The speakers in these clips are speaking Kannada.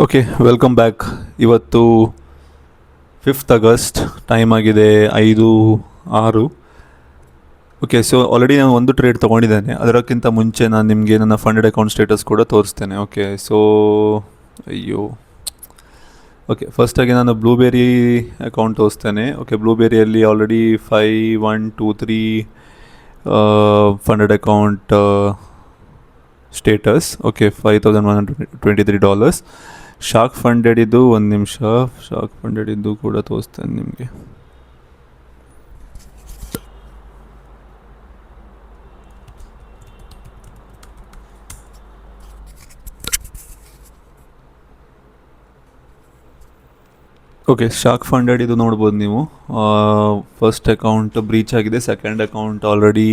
Okay, welcome back. ಇವತ್ತು 5th ಆಗಸ್ಟ್, ಟೈಮ್ ಆಗಿದೆ 5:06. ಓಕೆ, ಸೊ ಆಲ್ರೆಡಿ ನಾನು ಒಂದು ಟ್ರೇಡ್ ತೊಗೊಂಡಿದ್ದೇನೆ. ಅದಕ್ಕಿಂತ ಮುಂಚೆ ನಾನು ನಿಮಗೆ ನನ್ನ ಫಂಡೆಡ್ ಅಕೌಂಟ್ ಸ್ಟೇಟಸ್ ಕೂಡ ತೋರಿಸ್ತೇನೆ. ಓಕೆ, ಸೊ ಓಕೆ, ಫಸ್ಟಾಗಿ ನಾನು ಬ್ಲೂಬೇರಿ ಅಕೌಂಟ್ ತೋರಿಸ್ತೇನೆ. ಓಕೆ, ಬ್ಲೂಬೇರಿಯಲ್ಲಿ already 5123 funded account status. Okay, $5,123. Shark funded ಇದು ಒಂದು ನಿಮಿಷ, ಶಾರ್ಕ್ ಫಂಡೆಡ್ ಇದು ಕೂಡ ತೋರಿಸ್ತೇನೆ ನಿಮಗೆ. ಓಕೆ, ಶಾರ್ಕ್ ಫಂಡೆಡ್ ಇದು ನೋಡ್ಬೋದು ನೀವು. ಫಸ್ಟ್ ಅಕೌಂಟ್ ಬ್ರೀಚ್ ಆಗಿದೆ, ಸೆಕೆಂಡ್ ಅಕೌಂಟ್ ಆಲ್ರೆಡಿ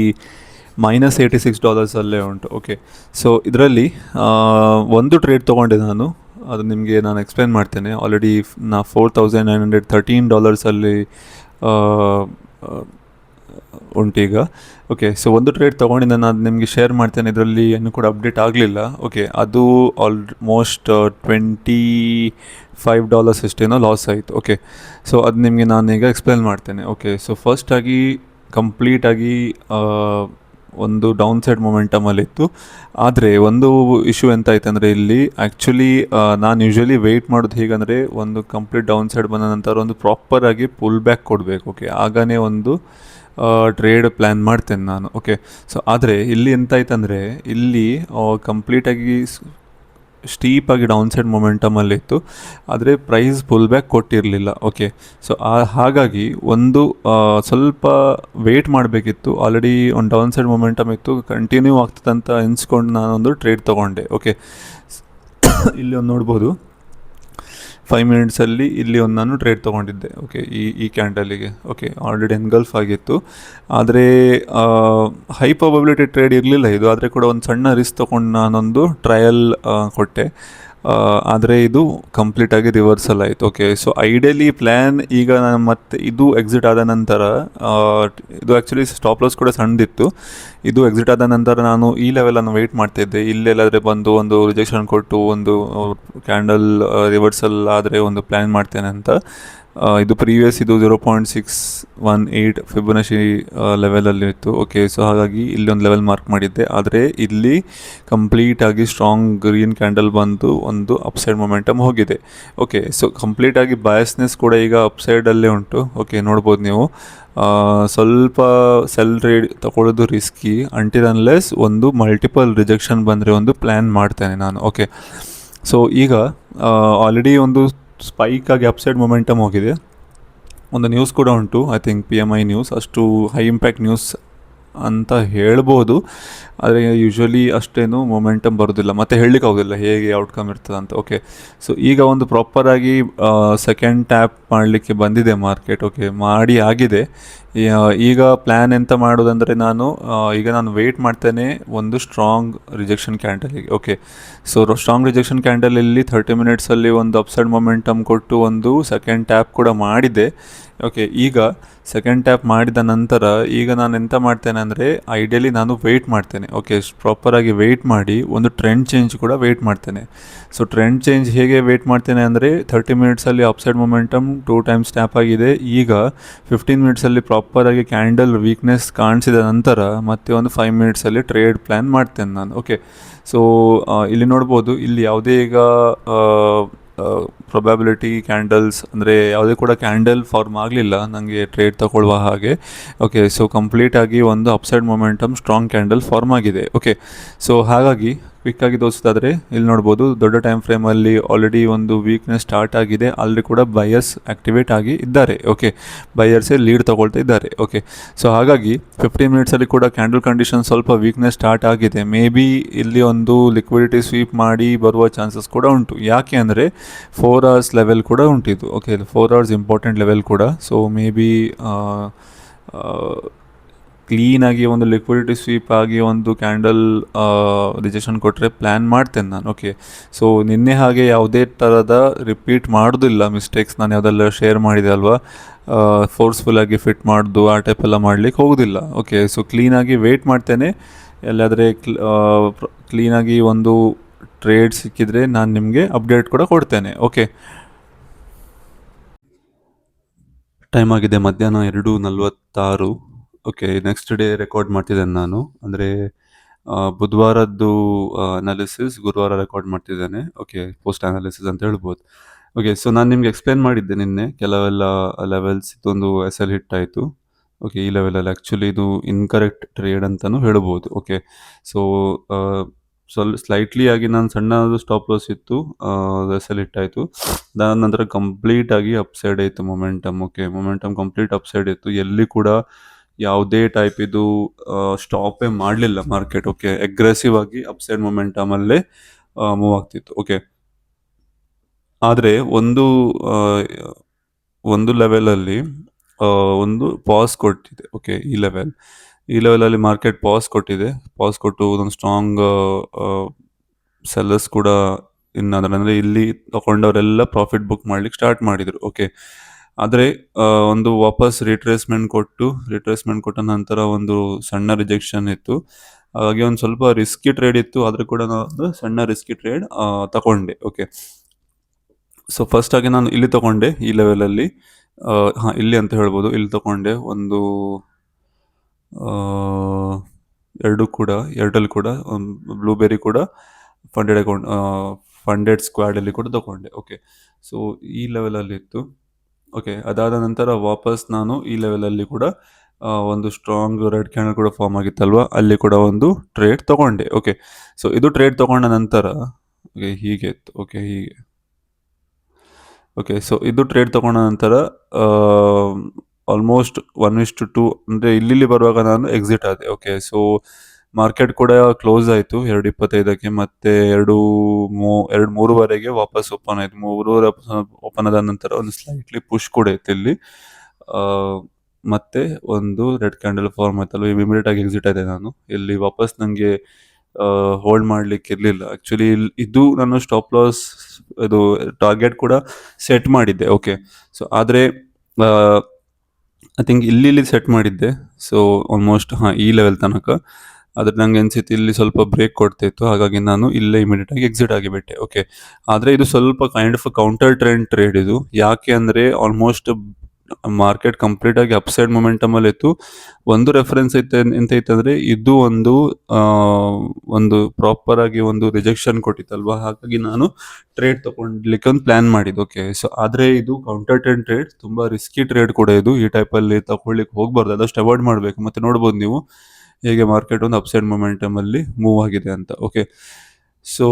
-$86 ಅಲ್ಲೇ ಉಂಟು. ಓಕೆ, ಸೊ ಇದರಲ್ಲಿ ಒಂದು ಟ್ರೇಡ್ ತೊಗೊಂಡೆ ನಾನು, ಅದು ನಿಮಗೆ ನಾನು ಎಕ್ಸ್ಪ್ಲೇನ್ ಮಾಡ್ತೇನೆ. ಆಲ್ರೆಡಿ $4,913 ಅಲ್ಲಿ ಉಂಟೀಗ. ಓಕೆ, ಸೊ ಒಂದು ಟ್ರೇಡ್ ತೊಗೊಂಡಿದ್ದೆ, ನಾನು ಅದು ನಿಮಗೆ ಶೇರ್ ಮಾಡ್ತೇನೆ. ಇದರಲ್ಲಿ ಏನು ಕೂಡ ಅಪ್ಡೇಟ್ ಆಗಲಿಲ್ಲ. ಓಕೆ, ಅದು ಆಲ್ಮೋಸ್ಟ್ $25 ಅಷ್ಟೇನೋ ಲಾಸ್ ಆಯಿತು. ಓಕೆ, ಸೊ ಅದು ನಿಮಗೆ ನಾನೀಗ ಎಕ್ಸ್ಪ್ಲೇನ್ ಮಾಡ್ತೇನೆ. ಓಕೆ, ಸೊ ಫಸ್ಟಾಗಿ ಕಂಪ್ಲೀಟಾಗಿ ಒಂದು ಡೌನ್ ಸೈಡ್ ಮೊಮೆಂಟಮಲ್ಲಿತ್ತು. ಆದರೆ ಒಂದು ಇಶ್ಯೂ ಎಂತಾಯ್ತು ಅಂದರೆ, ಇಲ್ಲಿ ಆ್ಯಕ್ಚುಲಿ ನಾನು ಯೂಶ್ವಲಿ ವೆಯ್ಟ್ ಮಾಡೋದು ಹೇಗಂದರೆ, ಒಂದು ಕಂಪ್ಲೀಟ್ ಡೌನ್ ಸೈಡ್ ಬಂದ ನಂತರ ಒಂದು ಪ್ರಾಪರಾಗಿ ಪುಲ್ ಬ್ಯಾಕ್ ಕೊಡಬೇಕು. ಓಕೆ, ಆಗನೇ ಒಂದು ಟ್ರೇಡ್ ಪ್ಲ್ಯಾನ್ ಮಾಡ್ತೇನೆ ನಾನು. ಓಕೆ, ಸೊ ಆದರೆ ಇಲ್ಲಿ ಎಂತಾಯ್ತಂದರೆ, ಇಲ್ಲಿ ಕಂಪ್ಲೀಟಾಗಿ ಸ್ಟೀಪಾಗಿ ಡೌನ್ ಸೈಡ್ ಮೊಮೆಂಟಮಲ್ಲಿತ್ತು, ಆದರೆ ಪ್ರೈಸ್ ಪುಲ್ ಬ್ಯಾಕ್ ಕೊಟ್ಟಿರಲಿಲ್ಲ. ಓಕೆ, ಸೊ ಹಾಗಾಗಿ ಒಂದು ಸ್ವಲ್ಪ ವೆಯ್ಟ್ ಮಾಡಬೇಕಿತ್ತು. ಆಲ್ರೆಡಿ ಒಂದು ಡೌನ್ ಸೈಡ್ ಮೊಮೆಂಟಮ್ ಇತ್ತು, ಕಂಟಿನ್ಯೂ ಆಗ್ತದಂತ ಎನ್ಸ್ಕೊಂಡು ನಾನೊಂದು ಟ್ರೇಡ್ ತೊಗೊಂಡೆ. ಓಕೆ, ಇಲ್ಲಿ ಒಂದು ನೋಡ್ಬೋದು 5 ಮಿನಿಟ್ಸಲ್ಲಿ ಇಲ್ಲಿ ಒಂದು ನಾನು ಟ್ರೇಡ್ ತೊಗೊಂಡಿದ್ದೆ. ಓಕೆ, ಈ ಕ್ಯಾಂಡಲಿಗೆ. ಓಕೆ, ಆಲ್ರೆಡಿ ಎನ್ಗಲ್ಫ್ ಆಗಿತ್ತು, ಆದರೆ ಹೈ ಪ್ರಾಬಬಿಲಿಟಿ ಟ್ರೇಡ್ ಇರಲಿಲ್ಲ ಇದು. ಆದರೆ ಕೂಡ ಒಂದು ಸಣ್ಣ ರಿಸ್ಕ್ ತೊಗೊಂಡು ನಾನೊಂದು ಟ್ರಯಲ್ ಕೊಟ್ಟೆ, ಆದರೆ ಇದು ಕಂಪ್ಲೀಟಾಗಿ ರಿವರ್ಸಲ್ ಆಯಿತು. ಓಕೆ, ಸೊ ಐಡಿಯಲಿ ಪ್ಲ್ಯಾನ್ ಈಗ ನಾನು ಮತ್ತೆ ಇದು ಎಕ್ಸಿಟ್ ಆದ ನಂತರ, ಇದು ಆ್ಯಕ್ಚುಲಿ ಸ್ಟಾಪ್ ಲಾಸ್ ಕೂಡ ಸಣ್ಣದಿತ್ತು. ಇದು ಎಕ್ಸಿಟ್ ಆದ ನಂತರ ನಾನು ಈ ಲೆವೆಲನ್ನು ವೆಯ್ಟ್ ಮಾಡ್ತಾಯಿದ್ದೆ. ಇಲ್ಲೆಲ್ಲಾದರೆ ಬಂದು ಒಂದು ರಿಜೆಕ್ಷನ್ ಕೊಟ್ಟು ಒಂದು ಕ್ಯಾಂಡಲ್ ರಿವರ್ಸಲ್ ಆದರೆ ಒಂದು ಪ್ಲ್ಯಾನ್ ಮಾಡ್ತೇನೆ ಅಂತ. ಇದು ಪ್ರೀವಿಯಸ್ ಇದು 0.618 ಫಿಬೊನಾಚಿ ಲೆವೆಲಲ್ಲಿ ಇತ್ತು. ಓಕೆ, ಸೊ ಹಾಗಾಗಿ ಇಲ್ಲಿ ಒಂದು ಲೆವೆಲ್ ಮಾರ್ಕ್ ಮಾಡಿದ್ದೆ. ಆದರೆ ಇಲ್ಲಿ ಕಂಪ್ಲೀಟಾಗಿ ಸ್ಟ್ರಾಂಗ್ ಗ್ರೀನ್ ಕ್ಯಾಂಡಲ್ ಬಂದು ಒಂದು ಅಪ್ಸೈಡ್ ಮೊಮೆಂಟಮ್ ಹೋಗಿದೆ. ಓಕೆ, ಸೊ ಕಂಪ್ಲೀಟಾಗಿ ಬಯಸ್ನೆಸ್ ಕೂಡ ಈಗ ಅಪ್ಸೈಡಲ್ಲೇ ಉಂಟು. ಓಕೆ, ನೋಡ್ಬೋದು ನೀವು. ಸ್ವಲ್ಪ ಸೆಲ್ ಟ್ರೇಡ್ ತಗೊಳ್ಳೋದು ರಿಸ್ಕಿ ಅಂಟಿಲ್ ಅನ್ಲೆಸ್ ಒಂದು ಮಲ್ಟಿಪಲ್ ರಿಜೆಕ್ಷನ್ ಬಂದರೆ ಒಂದು ಪ್ಲ್ಯಾನ್ ಮಾಡ್ತೇನೆ ನಾನು. ಓಕೆ, ಸೊ ಈಗ ಆಲ್ರೆಡಿ ಒಂದು ಸ್ಪೈಕ್ ಆಗಿ ಅಪ್ಸೈಡ್ ಮೊಮೆಂಟಮ್ ಹೋಗಿದೆ. ಒಂದು ನ್ಯೂಸ್ ಕೂಡ ಉಂಟು, ಐ ಥಿಂಕ್ PMI ನ್ಯೂಸ್, ಅಷ್ಟು ಹೈ ಇಂಪ್ಯಾಕ್ಟ್ ನ್ಯೂಸ್ ಅಂತ ಹೇಳ್ಬೋದು. ಆದರೆ ಯೂಶ್ವಲಿ ಅಷ್ಟೇನು ಮೊಮೆಂಟಮ್ ಬರೋದಿಲ್ಲ, ಮತ್ತು ಹೇಳಲಿಕ್ಕೆ ಆಗೋದಿಲ್ಲ ಹೇಗೆ ಔಟ್ಕಮ್ ಇರ್ತದೆ ಅಂತ. ಓಕೆ, ಸೊ ಈಗ ಒಂದು ಪ್ರಾಪರಾಗಿ ಸೆಕೆಂಡ್ ಟ್ಯಾಪ್ ಮಾಡಲಿಕ್ಕೆ ಬಂದಿದೆ ಮಾರ್ಕೆಟ್. ಓಕೆ, ಮಾಡಿ ಆಗಿದೆ. ಈಗ ಪ್ಲ್ಯಾನ್ ಎಂತ ಮಾಡೋದಂದರೆ, ಈಗ ನಾನು ವೆಯ್ಟ್ ಮಾಡ್ತೇನೆ ಒಂದು ಸ್ಟ್ರಾಂಗ್ ರಿಜೆಕ್ಷನ್ ಕ್ಯಾಂಡಲಿಗೆ. ಓಕೆ, ಸೊ ಸ್ಟ್ರಾಂಗ್ ರಿಜೆಕ್ಷನ್ ಕ್ಯಾಂಡಲಲ್ಲಿ 30 ಮಿನಿಟ್ಸಲ್ಲಿ ಒಂದು ಅಪ್ಸೈಡ್ ಮೊಮೆಂಟಮ್ ಕೊಟ್ಟು ಒಂದು ಸೆಕೆಂಡ್ ಟ್ಯಾಪ್ ಕೂಡ ಮಾಡಿದೆ. ಓಕೆ, ಈಗ ಸೆಕೆಂಡ್ ಟ್ಯಾಪ್ ಮಾಡಿದ ನಂತರ ಈಗ ನಾನು ಎಂತ ಮಾಡ್ತೇನೆ ಅಂದರೆ, ಐಡಿಯಲಿ ನಾನು ವೆಯ್ಟ್ ಮಾಡ್ತೇನೆ. ಓಕೆ, ಪ್ರಾಪರಾಗಿ ವೆಯ್ಟ್ ಮಾಡಿ ಒಂದು ಟ್ರೆಂಡ್ ಚೇಂಜ್ ಕೂಡ ವೆಯ್ಟ್ ಮಾಡ್ತೇನೆ. ಸೊ ಟ್ರೆಂಡ್ ಚೇಂಜ್ ಹೇಗೆ ವೆಯ್ಟ್ ಮಾಡ್ತೇನೆ ಅಂದರೆ, 30 ಮಿನಿಟ್ಸಲ್ಲಿ ಅಪ್ಸೈಡ್ ಮೊಮೆಂಟಮ್ 2 ಟೈಮ್ಸ್ ಟ್ಯಾಪ್ ಆಗಿದೆ. ಈಗ 15 ಮಿನಿಟ್ಸಲ್ಲಿ ಪ್ರಾಪರಾಗಿ ಕ್ಯಾಂಡಲ್ ವೀಕ್ನೆಸ್ ಕಾಣಿಸಿದ ನಂತರ ಮತ್ತೆ ಒಂದು 5 ಮಿನಿಟ್ಸಲ್ಲಿ ಟ್ರೇಡ್ ಪ್ಲ್ಯಾನ್ ಮಾಡ್ತೇನೆ ನಾನು. ಓಕೆ, ಸೊ ಇಲ್ಲಿ ನೋಡ್ಬೋದು, ಇಲ್ಲಿ ಯಾವುದೇ ಈಗ ಪ್ರೊಬ್ಯಾಬಿಲಿಟಿ ಕ್ಯಾಂಡಲ್ಸ್ ಅಂದರೆ ಯಾವುದೇ ಕೂಡ ಕ್ಯಾಂಡಲ್ ಫಾರ್ಮ್ ಆಗಲಿಲ್ಲ ನನಗೆ ಟ್ರೇಡ್ ತಗೊಳ್ಳುವ ಹಾಗೆ. ಓಕೆ, ಸೊ ಕಂಪ್ಲೀಟಾಗಿ ಒಂದು upside momentum strong candle form ಆಗಿದೆ. ಓಕೆ, ಸೊ ಹಾಗಾಗಿ ಕ್ವಿಕ್ಕಾಗಿ ತೋರಿಸೋದಾದರೆ ಇಲ್ಲಿ ನೋಡ್ಬೋದು, ದೊಡ್ಡ ಟೈಮ್ ಫ್ರೇಮಲ್ಲಿ ಆಲ್ರೆಡಿ ಒಂದು ವೀಕ್ನೆಸ್ ಸ್ಟಾರ್ಟ್ ಆಗಿದೆ. ಅಲ್ಲಿ ಕೂಡ ಬಯರ್ಸ್ ಆ್ಯಕ್ಟಿವೇಟ್ ಆಗಿ ಇದ್ದಾರೆ. ಓಕೆ, ಬಯರ್ಸೇ ಲೀಡ್ ತೊಗೊಳ್ತಾ ಇದ್ದಾರೆ. ಓಕೆ, ಸೊ ಹಾಗಾಗಿ 15 ಮಿನಿಟ್ಸಲ್ಲಿ ಕೂಡ ಕ್ಯಾಂಡಲ್ ಕಂಡೀಷನ್ ಸ್ವಲ್ಪ ವೀಕ್ನೆಸ್ ಸ್ಟಾರ್ಟ್ ಆಗಿದೆ. ಮೇ ಬಿ ಇಲ್ಲಿ ಒಂದು ಲಿಕ್ವಿಡಿಟಿ ಸ್ವೀಪ್ ಮಾಡಿ ಬರುವ ಚಾನ್ಸಸ್ ಕೂಡ ಉಂಟು. ಯಾಕೆ ಅಂದರೆ 4 hours ಲೆವೆಲ್ ಕೂಡ ಉಂಟಿದ್ದು. ಓಕೆ, 4 hours ಇಂಪಾರ್ಟೆಂಟ್ ಲೆವೆಲ್ ಕೂಡ. ಸೊ ಮೇ ಬಿ ಕ್ಲೀನಾಗಿ ಒಂದು ಲಿಕ್ವಿಡಿಟಿ ಸ್ವೀಪ್ ಆಗಿ ಒಂದು ಕ್ಯಾಂಡಲ್ ರಿಜೆಕ್ಷನ್ ಕೊಟ್ಟರೆ ಪ್ಲ್ಯಾನ್ ಮಾಡ್ತೇನೆ ನಾನು. ಓಕೆ, ಸೊ ನಿನ್ನೆ ಹಾಗೆ ಯಾವುದೇ ಥರದ ರಿಪೀಟ್ ಮಾಡೋದಿಲ್ಲ ಮಿಸ್ಟೇಕ್ಸ್. ನಾನು ಯಾವುದೆಲ್ಲ ಶೇರ್ ಮಾಡಿದೆ ಅಲ್ವಾ, ಫೋರ್ಸ್ಫುಲ್ಲಾಗಿ ಫಿಟ್ ಮಾಡೋದು ಆ ಟೈಪ್ ಎಲ್ಲ ಮಾಡಲಿಕ್ಕೆ ಹೋಗೋದಿಲ್ಲ. ಓಕೆ, ಸೊ ಕ್ಲೀನಾಗಿ ವೆಯ್ಟ್ ಮಾಡ್ತೇನೆ. ಎಲ್ಲಾದರೆ ಕ್ಲೀನಾಗಿ ಒಂದು ಟ್ರೇಡ್ ಸಿಕ್ಕಿದರೆ ನಾನು ನಿಮಗೆ ಅಪ್ಡೇಟ್ ಕೂಡ ಕೊಡ್ತೇನೆ. ಓಕೆ, ಟೈಮ್ ಆಗಿದೆ ಮಧ್ಯಾಹ್ನ 2:46. ಓಕೆ, ನೆಕ್ಸ್ಟ್ ಡೇ ರೆಕಾರ್ಡ್ ಮಾಡ್ತಿದ್ದೇನೆ ನಾನು. ಅಂದರೆ ಬುಧವಾರದ್ದು ಅನಾಲಿಸಿಸ್ ಗುರುವಾರ ರೆಕಾರ್ಡ್ ಮಾಡ್ತಿದ್ದೇನೆ. ಓಕೆ, ಪೋಸ್ಟ್ ಅನಾಲಿಸಿಸ್ ಅಂತ ಹೇಳ್ಬೋದು. ಓಕೆ, ಸೊ ನಾನು ನಿಮ್ಗೆ ಎಕ್ಸ್ಪ್ಲೇನ್ ಮಾಡಿದ್ದೆ ನಿನ್ನೆ ಕೆಲವೆಲ್ಲ ಲೆವೆಲ್ಸ್. ಇದೊಂದು SL ಹಿಟ್ ಆಯಿತು. ಓಕೆ, ಈ ಲೆವೆಲಲ್ಲಿ ಆ್ಯಕ್ಚುಲಿ ಇದು ಇನ್ಕರೆಕ್ಟ್ ಟ್ರೇಡ್ ಅಂತಲೂ ಹೇಳ್ಬೋದು. ಓಕೆ, ಸೊ ಸ್ಲೈಟ್ಲಿ ಆಗಿ ನಾನು ಸಣ್ಣದು ಸ್ಟಾಪ್ ಲಾಸ್ ಇತ್ತು, SL ಹಿಟ್ ಆಯಿತು. ಅದಾದ ನಂತರ ಕಂಪ್ಲೀಟ್ ಆಗಿ ಅಪ್ಸೈಡ್ ಆಯಿತು momentum. Okay, momentum complete upside ಇತ್ತು. ಎಲ್ಲಿ ಕೂಡ ಯಾವುದೇ ಟೈಪ್ ಇದು ಸ್ಟಾಪೇ ಮಾಡಲಿಲ್ಲ ಮಾರ್ಕೆಟ್. ಓಕೆ, ಅಗ್ರೆಸಿವ್ ಆಗಿ ಅಪ್ಸೈಡ್ ಮೊಮೆಂಟಮಲ್ಲೇ ಮೂವ್ ಆಗ್ತಿತ್ತು. ಓಕೆ, ಆದರೆ ಒಂದು ಲೆವೆಲಲ್ಲಿ ಒಂದು ಪಾಸ್ ಕೊಟ್ಟಿದೆ. ಓಕೆ, ಈ ಲೆವೆಲಲ್ಲಿ ಮಾರ್ಕೆಟ್ ಪಾಸ್ ಕೊಟ್ಟಿದೆ. ಪಾಸ್ ಕೊಟ್ಟು ಒಂದು ಸ್ಟ್ರಾಂಗ್ ಸೆಲ್ಲರ್ಸ್ ಕೂಡ ಅಂದರೆ ಇಲ್ಲಿ ತಗೊಂಡವರೆಲ್ಲ ಪ್ರಾಫಿಟ್ ಬುಕ್ ಮಾಡ್ಲಿಕ್ಕೆ ಸ್ಟಾರ್ಟ್ ಮಾಡಿದರು. ಓಕೆ, ಆದರೆ ಒಂದು ವಾಪಸ್ ರಿಟ್ರೇಸ್ಮೆಂಟ್ ಕೊಟ್ಟ ನಂತರ ಒಂದು ಸಣ್ಣ ರಿಜೆಕ್ಷನ್ ಇತ್ತು. ಹಾಗಾಗಿ ಒಂದು ಸ್ವಲ್ಪ ರಿಸ್ಕಿ ಟ್ರೇಡ್ ಇತ್ತು, ಆದರೂ ಕೂಡ ನಾನು ಸಣ್ಣ ರಿಸ್ಕಿ ಟ್ರೇಡ್ ತಗೊಂಡೆ. ಓಕೆ, ಸೊ ಫಸ್ಟ್ ಆಗಿ ನಾನು ಇಲ್ಲಿ ತಗೊಂಡೆ, ಈ ಲೆವೆಲಲ್ಲಿ ಇಲ್ಲಿ ಅಂತ ಹೇಳ್ಬೋದು. ಇಲ್ಲಿ ತಗೊಂಡೆ ಒಂದು ಏರ್ಟೆಲ್ ಕೂಡ, ಬ್ಲೂಬೆರಿ ಕೂಡ, ಫಂಡೆಡ್ ಸ್ಕ್ವಾಡಲ್ಲಿ ಕೂಡ ತಗೊಂಡೆ. ಓಕೆ, ಸೊ ಈ ಲೆವೆಲಲ್ಲಿ ಇತ್ತು. ಓಕೆ, ಅದಾದ ನಂತರ ವಾಪಸ್ ನಾನು ಈ ಲೆವೆಲಲ್ಲಿ ಕೂಡ ಒಂದು ಸ್ಟ್ರಾಂಗ್ ರೆಡ್ ಕ್ಯಾಂಡಲ್ ಕೂಡ ಫಾರ್ಮ್ ಆಗಿತ್ತಲ್ವ, ಅಲ್ಲಿ ಕೂಡ ಒಂದು ಟ್ರೇಡ್ ತಗೊಂಡೆ. ಓಕೆ, ಸೊ ಇದು ಟ್ರೇಡ್ ತಗೊಂಡ ನಂತರ ಹೀಗೆ ಇತ್ತು. ಓಕೆ, ಸೊ ಇದು ಟ್ರೇಡ್ ತಗೊಂಡ ನಂತರ ಆಲ್ಮೋಸ್ಟ್ 1:2 ಅಂದರೆ ಇಲ್ಲಿ ಬರುವಾಗ ನಾನು ಎಕ್ಸಿಟ್ ಆದೆ. ಓಕೆ, ಸೊ ಮಾರ್ಕೆಟ್ ಕೂಡ ಕ್ಲೋಸ್ ಆಯಿತು 2:25ಕ್ಕೆ, ಮತ್ತೆ 2:03ವರೆಗೆ ವಾಪಸ್ ಓಪನ್ ಆಯಿತು. 3:00 ಓಪನ್ ಆದ ನಂತರ ಒಂದು ಸ್ಲೈಟ್ಲಿ ಪುಷ್ ಕೂಡ ಇತ್ತು ಇಲ್ಲಿ, ಮತ್ತೆ ಒಂದು ರೆಡ್ ಕ್ಯಾಂಡಲ್ ಫಾರ್ಮ್ ಆಯ್ತಲ್ವ, ಇಮಿಡಿಯೇಟ್ ಆಗಿ ಎಕ್ಸಿಟ್ ಆದೆ ನಾನು. ಇಲ್ಲಿ ವಾಪಸ್ ನನಗೆ ಹೋಲ್ಡ್ ಮಾಡಲಿಕ್ಕೆ ಇರಲಿಲ್ಲ. ಆ್ಯಕ್ಚುಲಿ ಇದು ನಾನು ಸ್ಟಾಪ್ ಲಾಸ್ ಇದು ಟಾರ್ಗೆಟ್ ಕೂಡ ಸೆಟ್ ಮಾಡಿದ್ದೆ. ಓಕೆ, ಸೊ ಆದರೆ ಐ ಥಿಂಕ್ ಇಲ್ಲಿ ಸೆಟ್ ಮಾಡಿದ್ದೆ. ಸೊ ಆಲ್ಮೋಸ್ಟ್ ಈ ಲೆವೆಲ್ ತನಕ. ಆದರೆ ನಂಗೆ ಅನಿಸಿತ್ತು ಇಲ್ಲಿ ಸ್ವಲ್ಪ ಬ್ರೇಕ್ ಕೊಡ್ತಿತ್ತು, ಹಾಗಾಗಿ ನಾನು ಇಲ್ಲೇ ಇಮಿಡಿಯೇಟ್ ಆಗಿ ಎಕ್ಸಿಟ್ ಆಗಿಬಿಟ್ಟೆ. ಓಕೆ, ಆದರೆ ಇದು ಸ್ವಲ್ಪ kind of counter trend trade ಇದು. ಯಾಕೆ ಅಂದರೆ ಆಲ್ಮೋಸ್ಟ್ ಮಾರ್ಕೆಟ್ ಕಂಪ್ಲೀಟ್ ಆಗಿ ಅಪ್ಸೈಡ್ ಮೊಮೆಂಟಮಲ್ಲಿ ಇತ್ತು. ಒಂದು ರೆಫರೆನ್ಸ್ ಎಂತ ಇತ್ತಂದರೆ ಇದು ಒಂದು ಪ್ರಾಪರ್ ಆಗಿ ಒಂದು ರಿಜೆಕ್ಷನ್ ಕೊಟ್ಟಿತ್ತಲ್ವ, ಹಾಗಾಗಿ ನಾನು ಟ್ರೇಡ್ ತಗೊಂಡ್ಲಿಕ್ಕೆ ಒಂದು ಪ್ಲಾನ್ ಮಾಡಿದ್ದು. ಓಕೆ, ಸೊ ಆದರೆ ಇದು ಕೌಂಟರ್ ಟ್ರೆಂಡ್ ಟ್ರೇಡ್, ತುಂಬ ರಿಸ್ಕಿ ಟ್ರೇಡ್ ಕೂಡ ಇದು. ಈ ಟೈಪಲ್ಲಿ ತಗೊಳ್ಳಿಕ್ಕೆ ಹೋಗ್ಬಾರ್ದು, ಅದಷ್ಟು ಅವಾಯ್ಡ್ ಮಾಡಬೇಕು. ಮತ್ತು ನೋಡ್ಬೋದು ನೀವು ಹೇಗೆ ಮಾರ್ಕೆಟ್ ಒಂದು ಅಪ್ಸೈಡ್ ಮೊಮೆಂಟಮಲ್ಲಿ ಮೂವ್ ಆಗಿದೆ ಅಂತ. ಓಕೆ, ಸೊ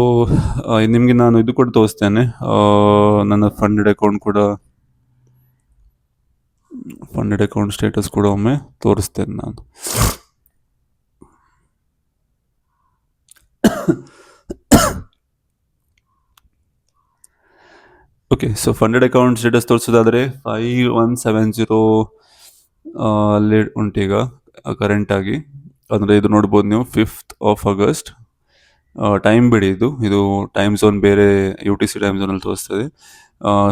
ನಿಮಗೆ ನಾನು ಇದು ಕೂಡ ತೋರಿಸ್ತೇನೆ, ನನ್ನ ಫಂಡೆಡ್ ಅಕೌಂಟ್ ಸ್ಟೇಟಸ್ ಕೂಡ ಒಮ್ಮೆ ತೋರಿಸ್ತೇನೆ ನಾನು. Okay, so funded account status ತೋರಿಸೋದಾದರೆ 5170 ಅಲ್ಲಿ ಉಂಟೀಗ ಕರೆಂಟಾಗಿ. ಅಂದರೆ ಇದು ನೋಡ್ಬೋದು ನೀವು 5th of August. ಟೈಮ್ ಬಿಡಿ, ಇದು ಟೈಮ್ ಝೋನ್ ಬೇರೆ, UTC ಟೈಮ್ ಝೋನಲ್ಲಿ ತೋರಿಸ್ತದೆ.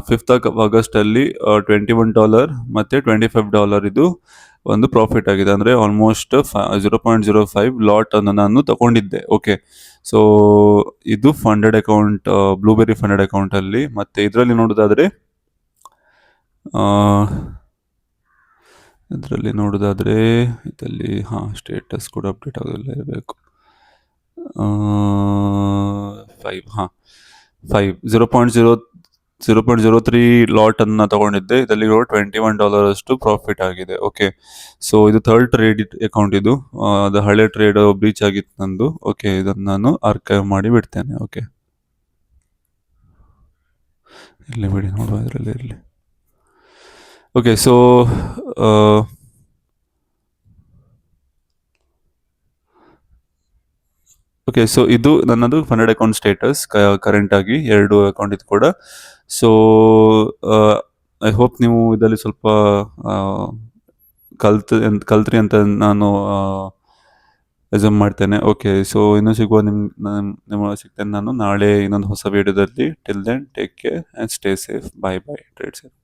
5th of August ಅಲ್ಲಿ $21 ಮತ್ತು $25 ಇದು ಒಂದು ಪ್ರಾಫಿಟ್ ಆಗಿದೆ. ಅಂದರೆ ಆಲ್ಮೋಸ್ಟ್ 0.05 ಲಾಟ್ ಅನ್ನು ನಾನು ತಗೊಂಡಿದ್ದೆ. ಓಕೆ, ಸೊ ಇದು ಫಂಡೆಡ್ ಅಕೌಂಟ್, ಬ್ಲೂಬೆರಿ ಫಂಡೆಡ್ ಅಕೌಂಟಲ್ಲಿ. ಮತ್ತು ಇದರಲ್ಲಿ ನೋಡೋದಾದರೆ ಇದರಲ್ಲಿ ಸ್ಟೇಟಸ್ ಕೂಡ ಅಪ್ಡೇಟ್ ಆಗೋದಿಲ್ಲ ಇರಬೇಕು. 0.03 ಲಾಟ್ ಅನ್ನು ತಗೊಂಡಿದ್ದೆ. ಇದರಲ್ಲಿ $21 ಅಷ್ಟು ಪ್ರಾಫಿಟ್ ಆಗಿದೆ. ಓಕೆ, ಸೊ ಇದು ಥರ್ಡ್ ಟ್ರೇಡ್ ಅಕೌಂಟ್. ಇದು ಅದು ಹಳೆ ಟ್ರೇಡ್ ಬ್ರೀಚ್ ಆಗಿತ್ತು ನಂದು. ಓಕೆ, ಇದನ್ನು ನಾನು ಆರ್ಕೈವ್ ಮಾಡಿ ಬಿಡ್ತೇನೆ. ಓಕೆ, ಇಲ್ಲಿ ಬಿಡಿ, ನೋಡುವ ಇದರಲ್ಲಿ ಇರಲಿ. ಓಕೆ, ಸೊ ಇದು ನನ್ನದು ಫಂಡೆಡ್ ಅಕೌಂಟ್ ಸ್ಟೇಟಸ್ ಕರೆಂಟಾಗಿ 2 ಅಕೌಂಟ್ ಇದು ಕೂಡ. ಸೊ ಐ ಹೋಪ್ ನೀವು ಇದರಲ್ಲಿ ಸ್ವಲ್ಪ ಕಲ್ತ್ರಿ ಅಂತ ನಾನು ಅಸ್ಯೂಮ್ ಮಾಡ್ತೇನೆ. ಓಕೆ, ಸೊ ಇನ್ನೂ ಸಿಗ್ತೇನೆ ನಾನು ನಾಳೆ ಇನ್ನೊಂದು ಹೊಸ ವಿಡಿಯೋದಲ್ಲಿ. Till then take care and stay safe. Bye trade safe.